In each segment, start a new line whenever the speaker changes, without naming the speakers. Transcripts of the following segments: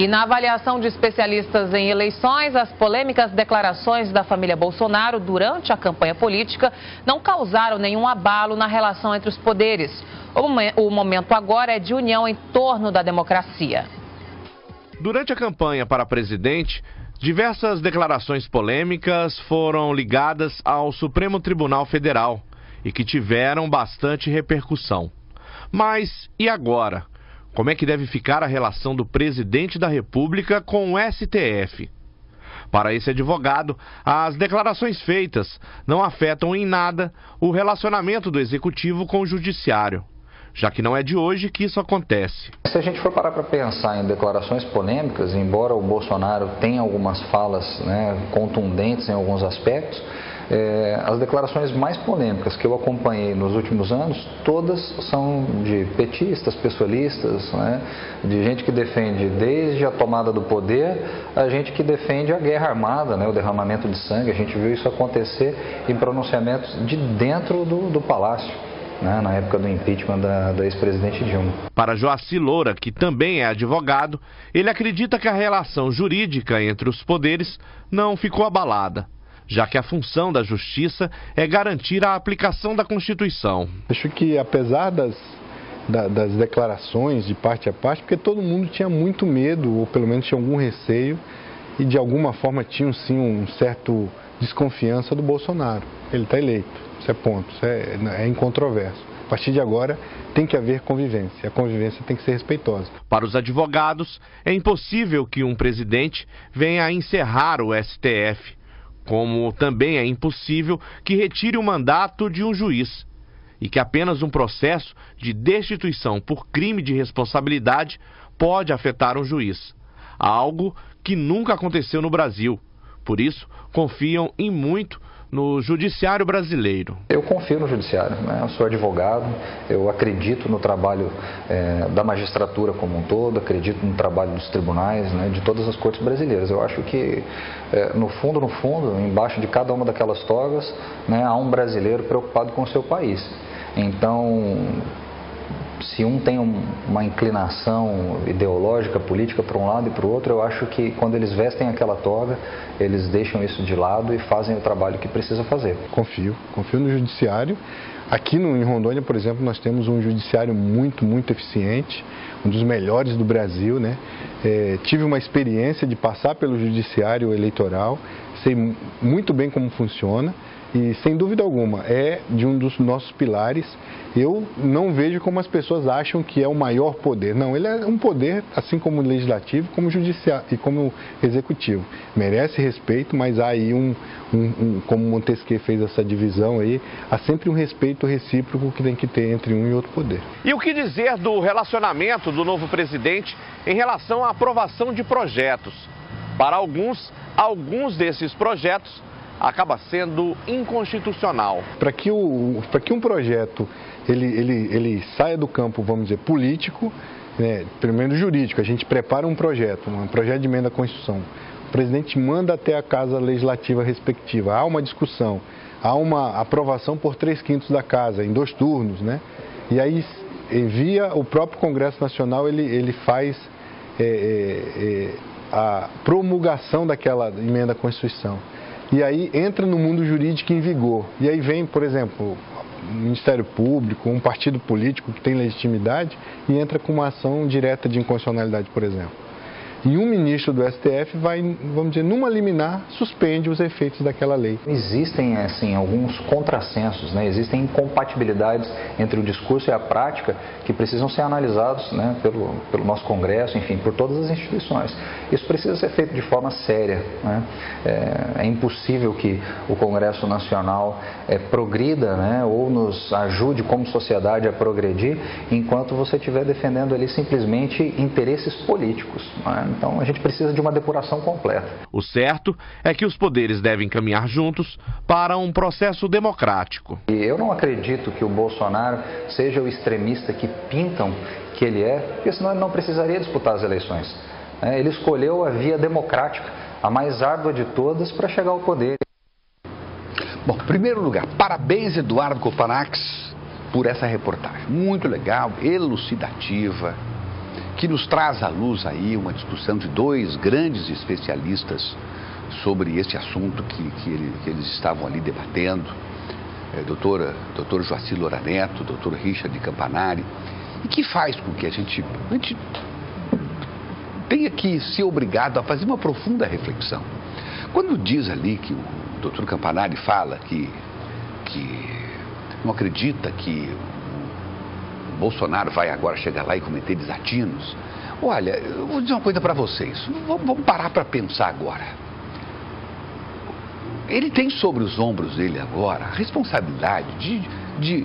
E na avaliação de especialistas em eleições, as polêmicas declarações da família Bolsonaro durante a campanha política não causaram nenhum abalo na relação entre os poderes. O momento agora é de união em torno da democracia.
Durante a campanha para presidente, diversas declarações polêmicas foram ligadas ao Supremo Tribunal Federal e que tiveram bastante repercussão. Mas e agora? Como é que deve ficar a relação do presidente da República com o STF? Para esse advogado, as declarações feitas não afetam em nada o relacionamento do Executivo com o Judiciário, já que não é de hoje que isso acontece.
Se a gente for parar para pensar em declarações polêmicas, embora o Bolsonaro tenha algumas falas, contundentes em alguns aspectos, as declarações mais polêmicas que eu acompanhei nos últimos anos, todas são de petistas, pessoalistas, de gente que defende desde a tomada do poder, a gente que defende a guerra armada, o derramamento de sangue. A gente viu isso acontecer em pronunciamentos de dentro do Palácio, na época do impeachment da ex-presidente Dilma.
Para Joaci Loura, que também é advogado, ele acredita que a relação jurídica entre os poderes não ficou abalada, já que a função da justiça é garantir a aplicação da Constituição.
Acho que apesar das declarações de parte a parte, porque todo mundo tinha muito medo, ou pelo menos tinha algum receio, e de alguma forma tinham sim um certo desconfiança do Bolsonaro. Ele está eleito, isso é ponto, isso é incontroverso. A partir de agora tem que haver convivência, a convivência tem que ser respeitosa.
Para os advogados, é impossível que um presidente venha a encerrar o STF, como também é impossível que retire o mandato de um juiz, e que apenas um processo de destituição por crime de responsabilidade pode afetar um juiz, algo que nunca aconteceu no Brasil. Por isso, confiam em muito no judiciário brasileiro.
Eu confio no judiciário, eu sou advogado, eu acredito no trabalho da magistratura como um todo, acredito no trabalho dos tribunais, de todas as cortes brasileiras. Eu acho que, no fundo, embaixo de cada uma daquelas togas, há um brasileiro preocupado com o seu país. Então, se um tem uma inclinação ideológica, política para um lado e para o outro, eu acho que quando eles vestem aquela toga, eles deixam isso de lado e fazem o trabalho que precisa fazer.
Confio no judiciário. Aqui em Rondônia, por exemplo, nós temos um judiciário muito, muito eficiente, um dos melhores do Brasil, tive uma experiência de passar pelo judiciário eleitoral, sei muito bem como funciona. E, sem dúvida alguma, é de um dos nossos pilares. Eu não vejo como as pessoas acham que é o maior poder. Não, ele é um poder, assim como o legislativo, como o judiciário e como o executivo. Merece respeito, mas há aí como Montesquieu fez essa divisão aí, há sempre um respeito recíproco que tem que ter entre um e outro poder.
E o que dizer do relacionamento do novo presidente em relação à aprovação de projetos? Para alguns desses projetos acaba sendo inconstitucional.
Para que um projeto ele saia do campo, vamos dizer, político, pelo menos jurídico, a gente prepara um projeto de emenda à Constituição. O presidente manda até a Casa Legislativa respectiva, há uma discussão, há uma aprovação por 3/5 da Casa, em 2 turnos, E aí envia o próprio Congresso Nacional, ele faz a promulgação daquela emenda à Constituição. E aí entra no mundo jurídico em vigor. E aí vem, por exemplo, o Ministério Público, um partido político que tem legitimidade e entra com uma ação direta de inconstitucionalidade, por exemplo. E um ministro do STF vai, vamos dizer, numa liminar, suspende os efeitos daquela lei.
Existem, assim, alguns contrassensos, existem incompatibilidades entre o discurso e a prática que precisam ser analisados, pelo nosso Congresso, enfim, por todas as instituições. Isso precisa ser feito de forma séria, É impossível que o Congresso Nacional progrida, ou nos ajude como sociedade a progredir, enquanto você estiver defendendo ali simplesmente interesses políticos, Então a gente precisa de uma depuração completa.
O certo é que os poderes devem caminhar juntos para um processo democrático.
E eu não acredito que o Bolsonaro seja o extremista que pintam que ele é, porque senão ele não precisaria disputar as eleições. Ele escolheu a via democrática, a mais árdua de todas, para chegar ao poder.
Bom, em primeiro lugar, parabéns, Eduardo Copanax, por essa reportagem. Muito legal, elucidativa, que nos traz à luz aí uma discussão de dois grandes especialistas sobre esse assunto que eles estavam ali debatendo, doutor Joacir Loura Neto, doutor Richard Campanari, e que faz com que a gente tenha que ser obrigado a fazer uma profunda reflexão. Quando diz ali que o doutor Campanari fala que não acredita que o Bolsonaro vai agora chegar lá e cometer desatinos, olha, eu vou dizer uma coisa para vocês, vamos parar para pensar agora. Ele tem sobre os ombros dele agora a responsabilidade de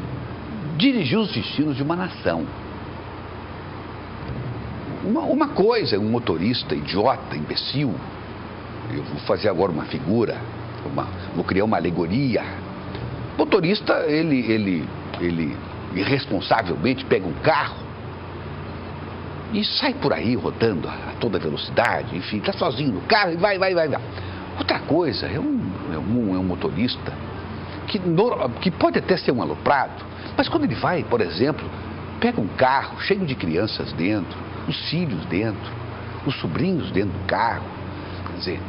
dirigir os destinos de uma nação. Uma coisa, um motorista idiota, imbecil, eu vou fazer agora uma figura, vou criar uma alegoria. O motorista, ele irresponsavelmente pega um carro e sai por aí rodando a toda velocidade, enfim, está sozinho no carro e vai. Outra coisa é um motorista que pode até ser um aloprado, mas quando ele vai, por exemplo, pega um carro cheio de crianças dentro, os filhos dentro, os sobrinhos dentro do carro, quer dizer,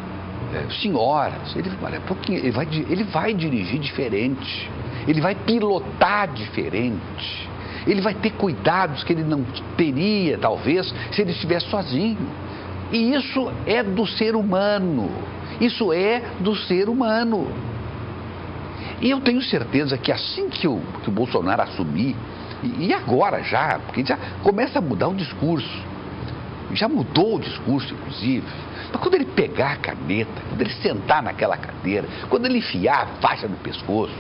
senhoras, ele vai dirigir diferente, ele vai pilotar diferente, ele vai ter cuidados que ele não teria, talvez, se ele estivesse sozinho. E isso é do ser humano, isso é do ser humano. E eu tenho certeza que assim que o Bolsonaro assumir, e agora já, porque já começa a mudar o discurso, já mudou o discurso, inclusive, mas quando ele pegar a caneta, quando ele sentar naquela cadeira, quando ele enfiar a faixa no pescoço,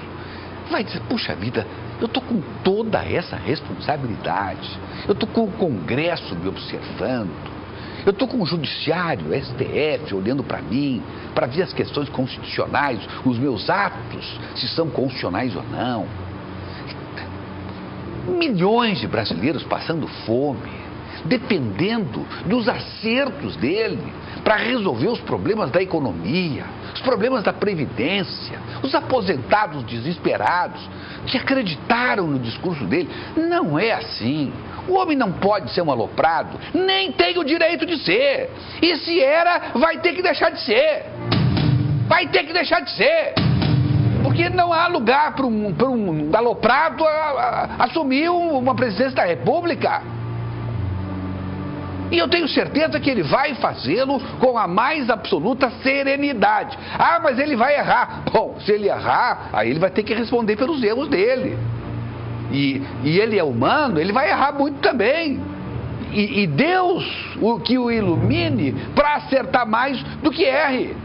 vai dizer, puxa vida, eu estou com toda essa responsabilidade, eu estou com o Congresso me observando, eu estou com o Judiciário, o STF, olhando para mim, para ver as questões constitucionais, os meus atos, se são constitucionais ou não. Milhões de brasileiros passando fome, dependendo dos acertos dele para resolver os problemas da economia, os problemas da previdência, os aposentados desesperados que acreditaram no discurso dele. Não é assim. O homem não pode ser um aloprado, nem tem o direito de ser. E se era, vai ter que deixar de ser. Vai ter que deixar de ser. Porque não há lugar para um aloprado assumir uma presidência da República. E eu tenho certeza que ele vai fazê-lo com a mais absoluta serenidade. Ah, mas ele vai errar. Bom, se ele errar, aí ele vai ter que responder pelos erros dele. E ele é humano, ele vai errar muito também. E Deus que o ilumine para acertar mais do que erre.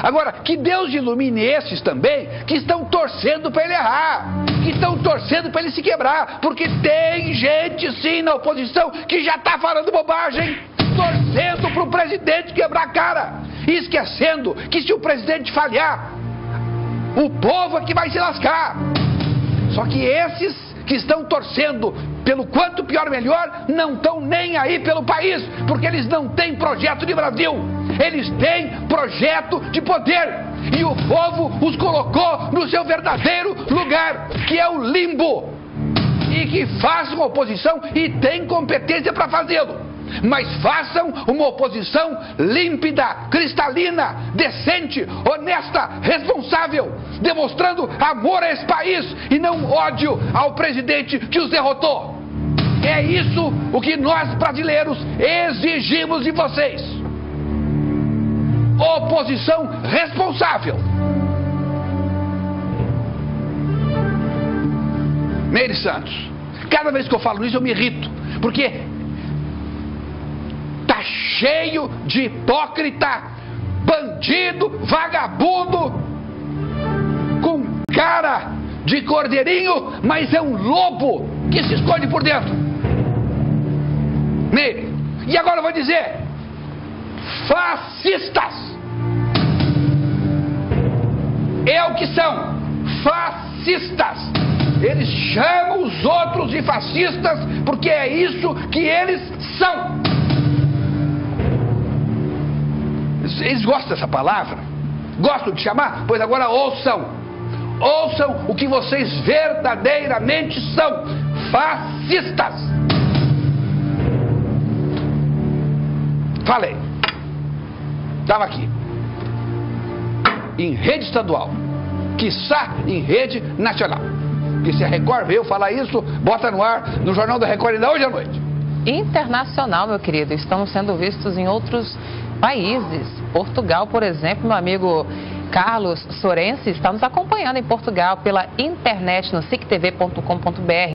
Agora, que Deus ilumine esses também que estão torcendo para ele errar, que estão torcendo para ele se quebrar, porque tem gente sim na oposição que já está falando bobagem, torcendo para o presidente quebrar a cara, e esquecendo que se o presidente falhar, o povo é que vai se lascar. Só que esses que estão torcendo pelo quanto pior melhor, não estão nem aí pelo país, porque eles não têm projeto de Brasil, eles têm projeto de poder, e o povo os colocou no seu verdadeiro lugar, que é o limbo, e que façam oposição e têm competência para fazê-lo, mas façam uma oposição límpida, cristalina, decente, honesta, responsável, demonstrando amor a esse país e não ódio ao presidente que os derrotou. É isso o que nós brasileiros exigimos de vocês. Oposição responsável. Meire Santos, cada vez que eu falo isso eu me irrito, porque tá cheio de hipócrita, bandido, vagabundo, com cara de cordeirinho, mas é um lobo que se esconde por dentro. Meire, e agora eu vou dizer, fascistas, é o que são, fascistas. Eles chamam os outros de fascistas porque é isso que eles são. Eles gostam dessa palavra? Gostam de chamar? Pois agora ouçam. Ouçam o que vocês verdadeiramente são. Fascistas. Falei. Estava aqui. Em rede estadual. Quiçá em rede nacional. E se a Record veio falar isso, bota no ar no Jornal da Record ainda hoje à noite.
Internacional, meu querido. Estamos sendo vistos em outros países. Portugal, por exemplo, meu amigo Carlos Sorense está nos acompanhando em Portugal pela internet no sictv.com.br.